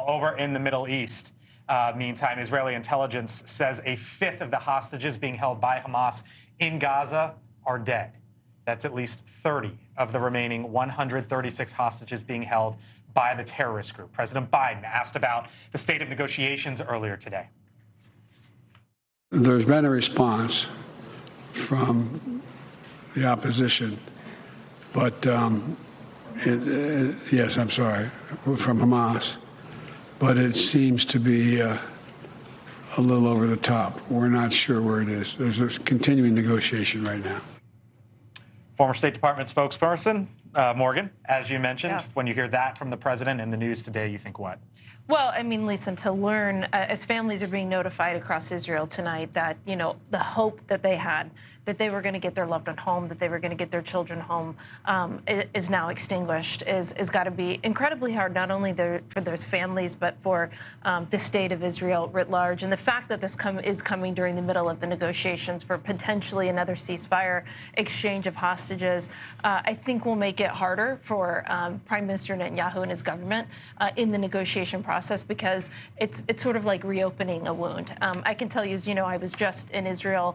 over in the Middle East, meantime, Israeli intelligence says a fifth of the hostages being held by Hamas in Gaza are dead. That's at least 30 of the remaining 136 hostages being held by the terrorist group. President Biden asked about the state of negotiations earlier today. There's been a response from the opposition, but yes, I'm sorry, from Hamas, but it seems to be a little over the top. We're not sure where it is. There's a continuing negotiation right now. Former State Department spokesperson, Morgan, as you mentioned, when you hear that from the president in the news today, you think what? Well, I mean, Lisa, to learn, as families are being notified across Israel tonight that, you know, the hope that they had, that they were going to get their loved one home, that they were going to get their children home, is now extinguished, is got to be incredibly hard, not only for those families, but for the state of Israel writ large. And the fact that this is coming during the middle of the negotiations for potentially another ceasefire exchange of hostages, I think will make it harder for Prime Minister Netanyahu and his government in the negotiation process, because it's sort of like reopening a wound. I can tell you, as you know, I was just in Israel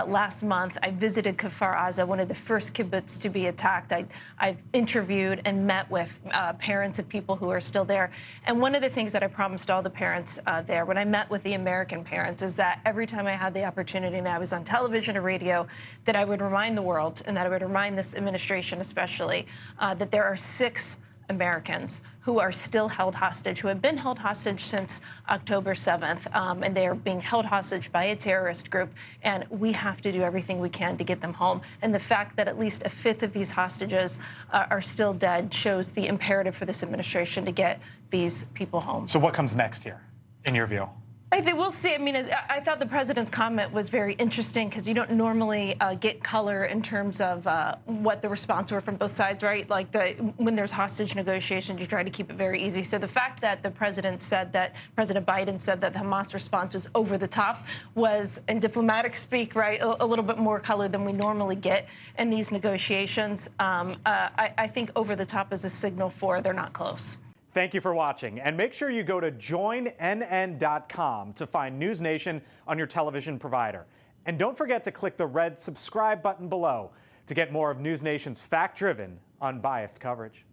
last month. I visited Kfar Aza, one of the first kibbutz to be attacked. I've interviewed and met with parents of people who are still there. And one of the things that I promised all the parents there when I met with the American parents is that every time I had the opportunity, and I was on television or radio, that I would remind the world, and that I would remind this administration especially, that there are 6 Americans who are still held hostage, who have been held hostage since October 7th, and they are being held hostage by a terrorist group, and we have to do everything we can to get them home. And the fact that at least a fifth of these hostages are still dead shows the imperative for this administration to get these people home. So what comes next here, in your view? I think we'll see. I mean, I thought the president's comment was very interesting, because you don't normally get color in terms of what the response were from both sides, right? Like when there's hostage negotiations, you try to keep it very easy. So the fact that the president said that, President Biden said that the Hamas response was over the top was, in diplomatic speak, right, a little bit more color than we normally get in these negotiations. I think over the top is a signal for they're not close. Thank you for watching, and make sure you go to joinnn.com to find NewsNation on your television provider. And don't forget to click the red subscribe button below to get more of NewsNation's fact-driven, unbiased coverage.